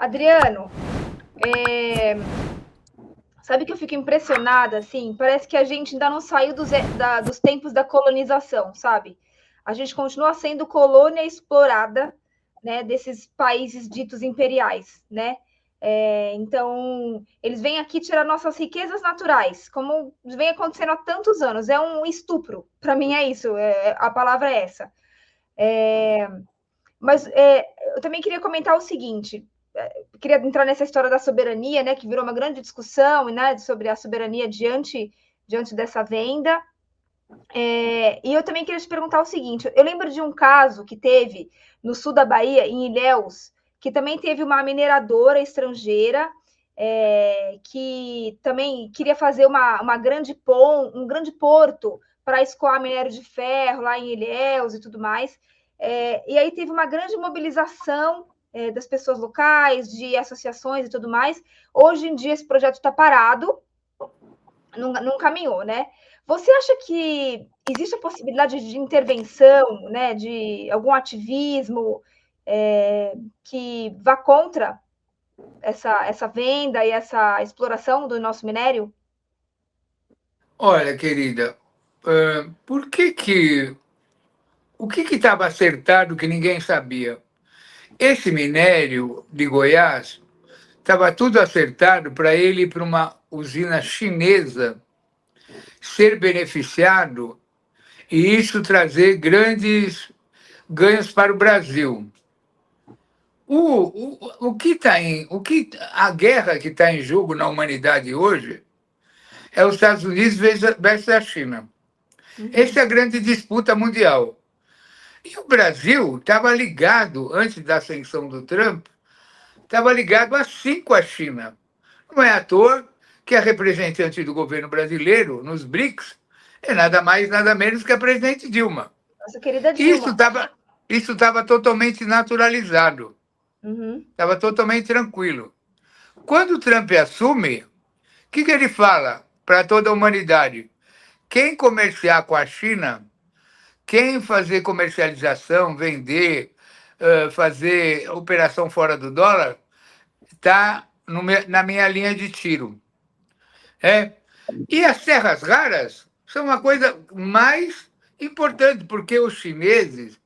Adriano, sabe que eu fico impressionada, assim, parece que a gente ainda não saiu dos tempos da colonização, sabe? A gente continua sendo colônia explorada, né, desses países ditos imperiais, né? Então, eles vêm aqui tirar nossas riquezas naturais, como vem acontecendo há tantos anos. É um estupro, para mim é isso, a palavra é essa. Mas eu também queria comentar o seguinte: queria entrar nessa história da soberania, né, que virou uma grande discussão, né, sobre a soberania diante dessa venda. E eu também queria te perguntar o seguinte: eu lembro de um caso que teve no sul da Bahia, em Ilhéus, que também teve uma mineradora estrangeira que também queria fazer um grande porto para escoar minério de ferro lá em Ilhéus e tudo mais. E aí teve uma grande mobilização das pessoas locais, de associações e tudo mais. Hoje em dia esse projeto está parado, não caminhou, né? Você acha que existe a possibilidade de intervenção, né, de algum ativismo que vá contra essa venda e essa exploração do nosso minério? Olha, querida, por que o que estava acertado que ninguém sabia? Esse minério de Goiás estava tudo acertado para ele ir para uma usina chinesa ser beneficiado e isso trazer grandes ganhos para o Brasil. O que está a guerra que está em jogo na humanidade hoje é os Estados Unidos versus a China. Uhum. Essa é a grande disputa mundial. E o Brasil estava ligado, antes da ascensão do Trump, estava ligado assim com a China. Não é à toa que a representante do governo brasileiro nos BRICS é nada mais, nada menos que a presidente Dilma. Nossa querida Isso Dilma. estava isso estava totalmente naturalizado, Uhum. estava totalmente tranquilo. Quando o Trump assume, o que ele fala para toda a humanidade? Quem comerciar com a China, quem fazer comercialização, vender, fazer operação fora do dólar, está na minha linha de tiro. É. E as terras raras são uma coisa mais importante, porque os chineses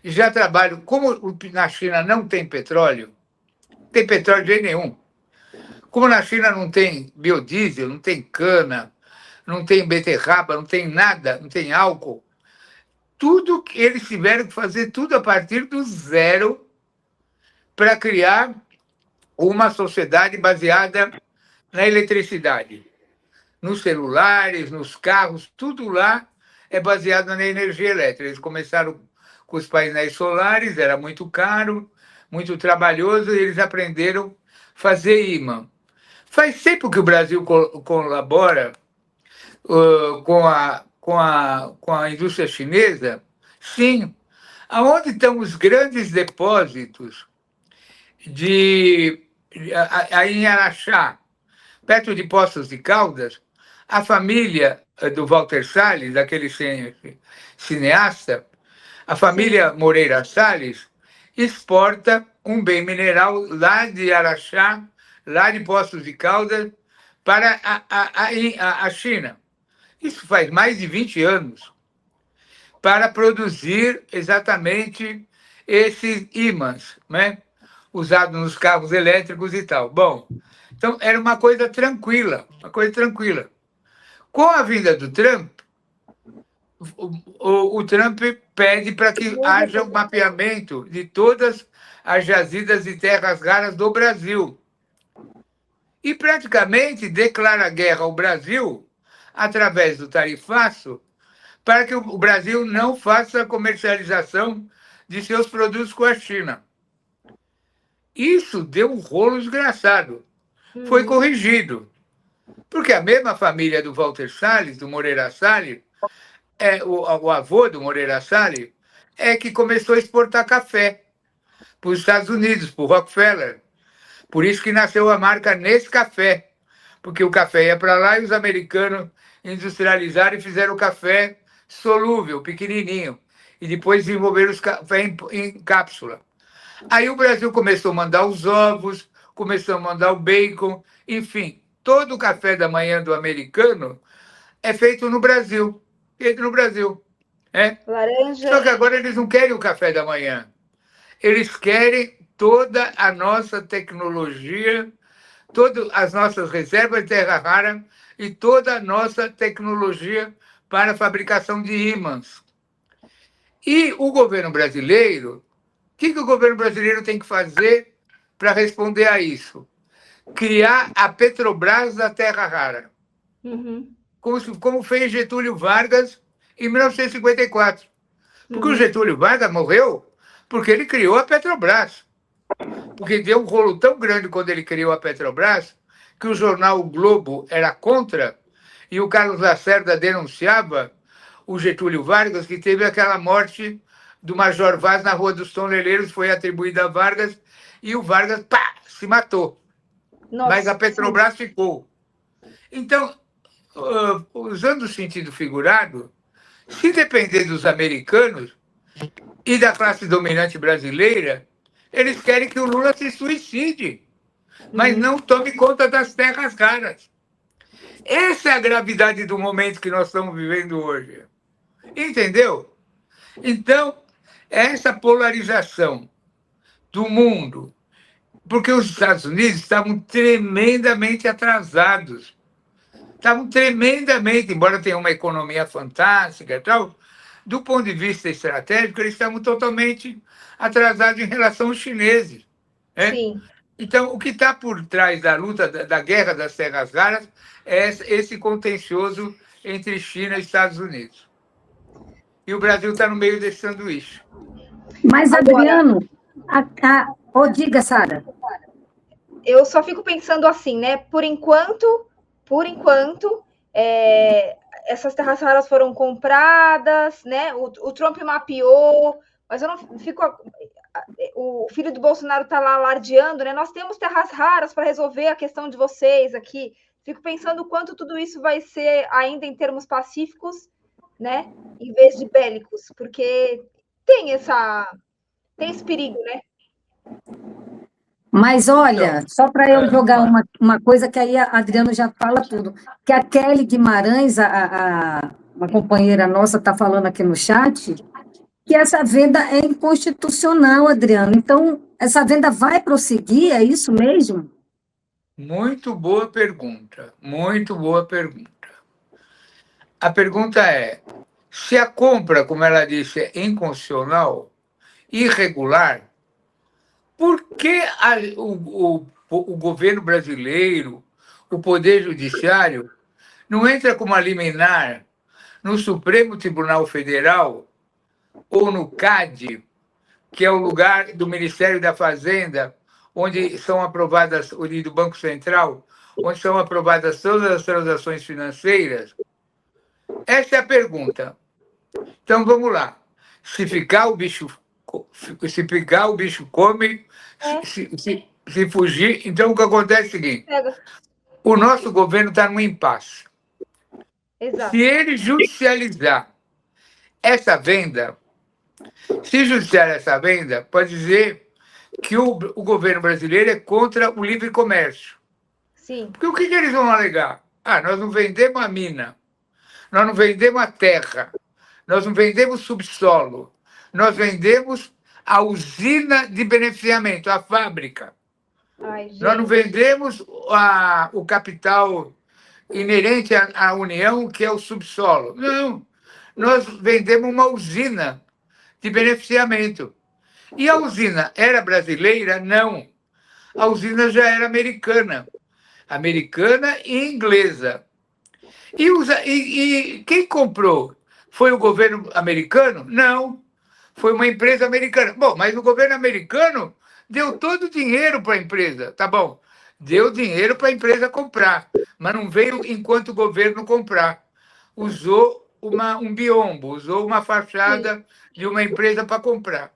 já trabalham, como na China não tem petróleo de jeito nenhum. Como na China não tem biodiesel, não tem cana, não tem beterraba, não tem nada, não tem álcool, tudo que eles tiveram que fazer tudo a partir do zero para criar uma sociedade baseada na eletricidade. Nos celulares, nos carros, tudo lá é baseado na energia elétrica. Eles começaram com os painéis solares, era muito caro, muito trabalhoso, e eles aprenderam a fazer imã. Faz tempo que o Brasil colabora com a indústria chinesa? Sim. Aonde estão os grandes depósitos aí em Araxá, perto de Poços de Caldas, a família do Walter Salles, aquele cineasta, a Sim. família Moreira Salles, exporta um bem mineral lá de Araxá, lá de Poços de Caldas, para a China. Isso faz mais de 20 anos, para produzir exatamente esses ímãs, né? Usados nos carros elétricos e tal. Bom, então era uma coisa tranquila, uma coisa tranquila. Com a vinda do Trump, o Trump pede para que haja um mapeamento de todas as jazidas de terras raras do Brasil. E praticamente declara guerra ao Brasil através do tarifaço para que o Brasil não faça comercialização de seus produtos com a China. Isso deu um rolo desgraçado. Foi Uhum. corrigido, porque a mesma família do Walter Salles, do Moreira Salles, o avô do Moreira Salles, é que começou a exportar café para os Estados Unidos, para o Rockefeller. Por isso que nasceu a marca Nescafé, porque o café ia para lá e os americanos industrializaram e fizeram o café solúvel, pequenininho, e depois desenvolveram os café em cápsula. Aí o Brasil começou a mandar os ovos, começamos a mandar o bacon, enfim, todo o café da manhã do americano é feito no Brasil, feito no Brasil. Laranja. Só que agora eles não querem o café da manhã, eles querem toda a nossa tecnologia, todas as nossas reservas de terra rara e toda a nossa tecnologia para a fabricação de ímãs. E o governo brasileiro, o que o governo brasileiro tem que fazer para responder a isso? Criar a Petrobras da terra rara, como fez Getúlio Vargas em 1954. Porque o Getúlio Vargas morreu porque ele criou a Petrobras. Porque deu um rolo tão grande quando ele criou a Petrobras que o jornal O Globo era contra e o Carlos Lacerda denunciava o Getúlio Vargas, que teve aquela morte do Major Vaz na Rua dos Toneleiros, foi atribuída a Vargas, e o Vargas, pá, se matou. Nossa, mas a Petrobras ficou. Então, usando o sentido figurado, se depender dos americanos e da classe dominante brasileira, eles querem que o Lula se suicide, mas não tome conta das terras raras. Essa é a gravidade do momento que nós estamos vivendo hoje. Entendeu? Então, essa polarização do mundo, porque os Estados Unidos estavam tremendamente atrasados. Estavam tremendamente, embora tenham uma economia fantástica e tal, do ponto de vista estratégico, eles estavam totalmente atrasados em relação aos chineses. Sim. Então, o que está por trás da luta, da guerra das terras raras, é esse contencioso entre China e Estados Unidos. E o Brasil está no meio desse sanduíche. Mas, Adriano, diga, Sara. Eu só fico pensando assim, né? Por enquanto, essas terras raras foram compradas, né? O Trump mapeou, mas eu não fico. O filho do Bolsonaro está lá alardeando, né? Nós temos terras raras para resolver a questão de vocês aqui. Fico pensando o quanto tudo isso vai ser ainda em termos pacíficos, né? Em vez de bélicos, porque tem esse perigo, né? Mas olha, só para eu jogar uma coisa que aí a Adriano já fala tudo, que a Kelly Guimarães, uma companheira nossa, está falando aqui no chat, que essa venda é inconstitucional, Adriano. Então, essa venda vai prosseguir, é isso mesmo? Muito boa pergunta, muito boa pergunta. A pergunta é, se a compra, como ela disse, é inconstitucional, irregular, por que o governo brasileiro, o Poder Judiciário, não entra como a liminar no Supremo Tribunal Federal ou no CAD, que é o lugar do Ministério da Fazenda, onde são aprovadas, e do Banco Central, onde são aprovadas todas as transações financeiras? Essa é a pergunta. Então, vamos lá. Se ficar, o bicho come, se fugir. Então, o que acontece é o seguinte: o nosso governo está num impasse. Exato. Se ele judicializar essa venda, pode dizer que o governo brasileiro é contra o livre comércio. Sim. Porque o que eles vão alegar? Nós não vendemos a mina, nós não vendemos a terra, nós não vendemos subsolo, nós vendemos a usina de beneficiamento, a fábrica. Nós não vendemos o capital inerente à União, que é o subsolo. Não, nós vendemos uma usina de beneficiamento. E a usina era brasileira? Não. A usina já era americana e inglesa. E quem comprou? Foi o governo americano? Não. Foi uma empresa americana. Bom, mas o governo americano deu todo o dinheiro para a empresa. Tá bom, deu dinheiro para a empresa comprar, mas não veio enquanto o governo comprar. Usou um biombo, usou uma fachada de uma empresa para comprar.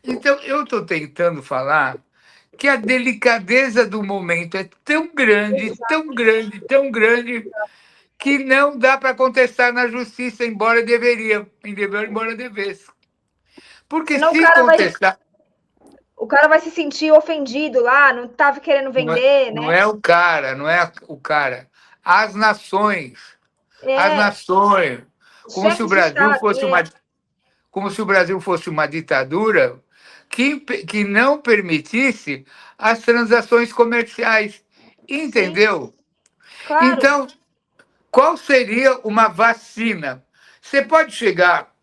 Então, eu estou tentando falar que a delicadeza do momento é tão grande, tão grande, tão grande, que não dá para contestar na justiça, embora devesse. Porque se contestar... o cara vai se sentir ofendido lá, não estava querendo vender, não né? é o cara, não é o cara. As nações. As É, nações. Como se o chefes de Brasil Estado, fosse uma, como se o Brasil fosse uma ditadura que não permitisse as transações comerciais. sim, Entendeu? claro, Então, qual seria uma vacina? Você pode chegar,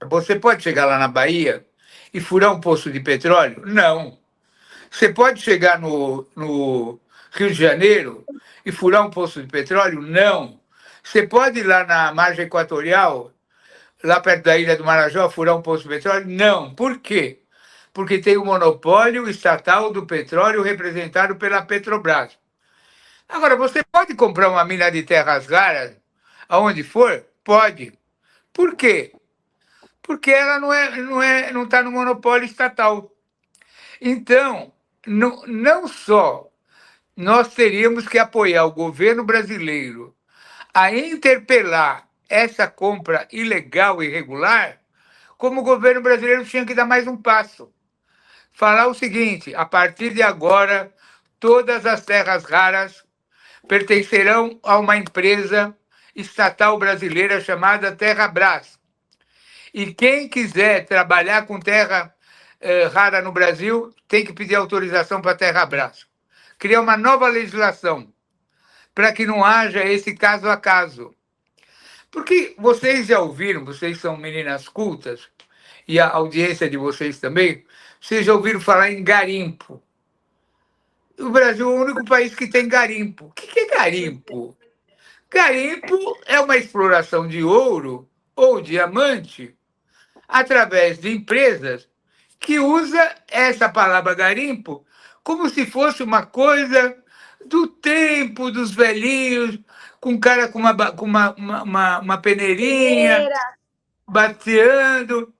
você pode chegar lá na Bahia e furar um poço de petróleo? Não. Você pode chegar no Rio de Janeiro e furar um poço de petróleo? Não. Você pode ir lá na margem equatorial, lá perto da Ilha do Marajó, furar um poço de petróleo? Não. Por quê? Porque tem o monopólio estatal do petróleo representado pela Petrobras. Agora, você pode comprar uma mina de terras raras aonde for? Pode. Por quê? Porque ela não está no monopólio estatal. Então, não só nós teríamos que apoiar o governo brasileiro a interpelar essa compra ilegal e irregular, como o governo brasileiro tinha que dar mais um passo. Falar o seguinte: a partir de agora, todas as terras raras pertencerão a uma empresa estatal brasileira chamada Terrabras. E quem quiser trabalhar com terra rara no Brasil tem que pedir autorização para a Terrabras. Criar uma nova legislação para que não haja esse caso a caso. Porque vocês já ouviram, vocês são meninas cultas, e a audiência de vocês também, vocês já ouviram falar em garimpo. O Brasil é o único país que tem garimpo. O que é garimpo? Garimpo é uma exploração de ouro ou diamante através de empresas que usa essa palavra garimpo como se fosse uma coisa do tempo dos velhinhos, com um cara com uma peneirinha, peneira, bateando.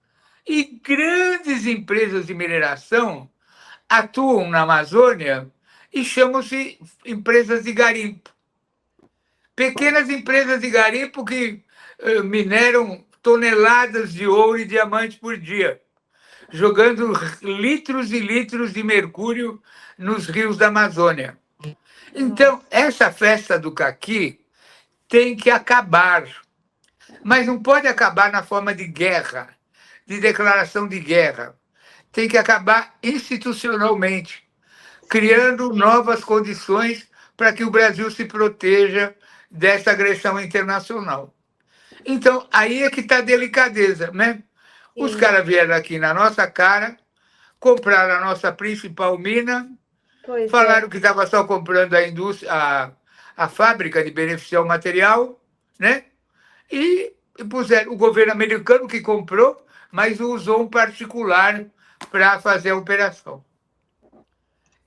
E grandes empresas de mineração atuam na Amazônia e chamam-se empresas de garimpo. Pequenas empresas de garimpo que mineram toneladas de ouro e diamantes por dia, jogando litros e litros de mercúrio nos rios da Amazônia. Então, essa festa do caqui tem que acabar, mas não pode acabar na forma de guerra, de declaração de guerra. Tem que acabar institucionalmente, criando novas condições para que o Brasil se proteja dessa agressão internacional. Então, aí é que está a delicadeza, né? Os sim, caras vieram aqui na nossa cara, compraram a nossa principal mina, pois falaram é, que estava só comprando a indústria, a fábrica de beneficiar o material, né? E puseram o governo americano que comprou, mas usou um particular para fazer a operação.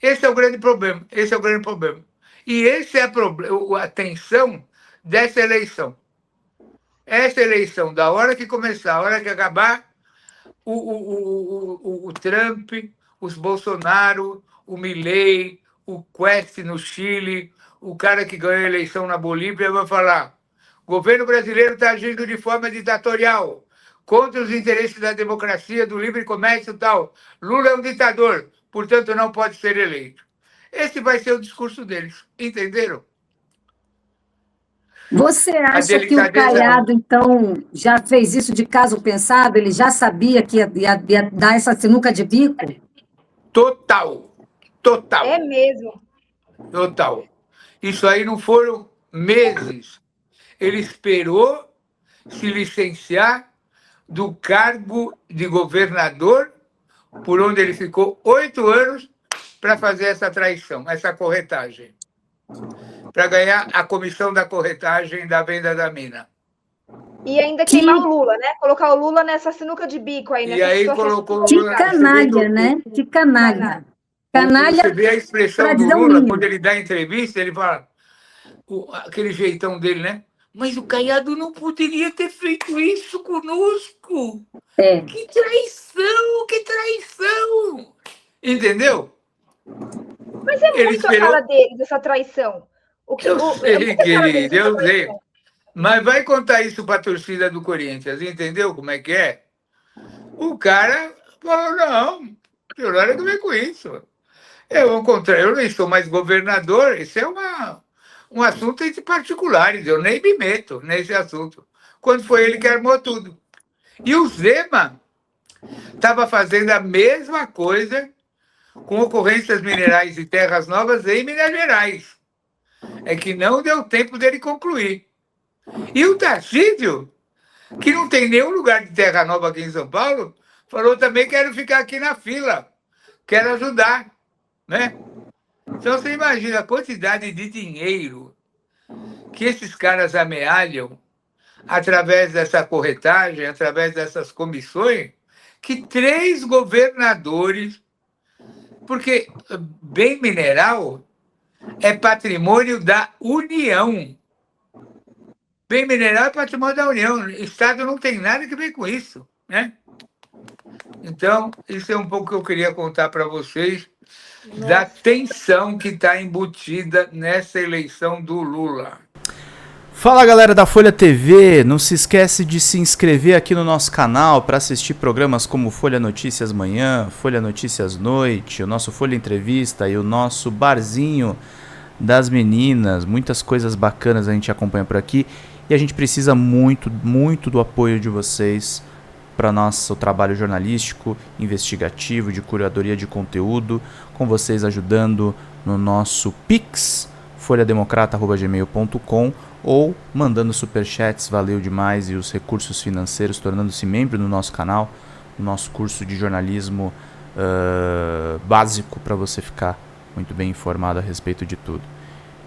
Esse é o grande problema. Esse é o grande problema. E esse é a tensão dessa eleição. Essa eleição, da hora que começar, a hora que acabar, o Trump, os Bolsonaro, o Milei, o Quest no Chile, o cara que ganhou a eleição na Bolívia vai falar: o governo brasileiro está agindo de forma ditatorial, contra os interesses da democracia, do livre comércio e tal. Lula é um ditador, portanto não pode ser eleito. Esse vai ser o discurso deles, entenderam? Você A acha que o delicadeza Caiado, então, já fez isso de caso pensado? Ele já sabia que ia dar essa sinuca de bico? total, é total, mesmo. total. Isso aí não foram meses. Ele esperou se licenciar do cargo de governador, por onde ele ficou 8 anos, para fazer essa traição, essa corretagem, para ganhar a comissão da corretagem da venda da mina. E ainda Que, queimar o Lula, né? Colocar o Lula nessa sinuca de bico aí, E nessa aí situação colocou o que Lula. Você vê que canalha, né? Que canalha. você Canalha, vê a para expressão do dizer o Lula, quando mínimo. ele dá entrevista, ele fala, aquele jeitão dele, né? Mas o Caiado não poderia ter feito isso conosco. É. Que traição, que traição! Entendeu? Mas é Ele muito a cara esperou. deles, essa traição. Eu É sei, muito a cara deles querido, essa eu sei. traição. Mas vai contar isso para a torcida do Corinthians, entendeu como é que é? O cara falou: não, Não tem nada a ver com isso. Ao contrário, eu não sou mais governador, isso é um assunto entre particulares, eu nem me meto nesse assunto. Quando foi ele que armou tudo. E o Zema estava fazendo a mesma coisa com ocorrências minerais e terras novas em Minas Gerais. É que não deu tempo dele concluir. E o Tarcísio, que não tem nenhum lugar de terra nova aqui em São Paulo, falou também: quero ficar aqui na fila, quero ajudar. Né? Então você imagina a quantidade de dinheiro que esses caras amealham através dessa corretagem, através dessas comissões, que 3 governadores, porque bem mineral é patrimônio da União. Bem mineral é patrimônio da União. O Estado não tem nada a ver com isso. Né? Então, isso é um pouco que eu queria contar para vocês da tensão que está embutida nessa eleição do Lula. Fala, galera da Folha TV, não se esquece de se inscrever aqui no nosso canal para assistir programas como Folha Notícias Manhã, Folha Notícias Noite, o nosso Folha Entrevista e o nosso Barzinho das Meninas. Muitas coisas bacanas a gente acompanha por aqui e a gente precisa muito, muito do apoio de vocês para nosso trabalho jornalístico, investigativo, de curadoria de conteúdo, com vocês ajudando no nosso Pix, folhademocrata@gmail.com, ou mandando superchats, valeu demais, e os recursos financeiros, tornando-se membro do nosso canal, no nosso curso de jornalismo básico, para você ficar muito bem informado a respeito de tudo.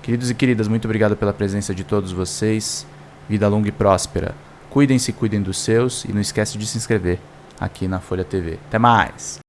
Queridos e queridas, muito obrigado pela presença de todos vocês, vida longa e próspera. Cuidem-se, cuidem dos seus e não esquece de se inscrever aqui na Folha TV. Até mais!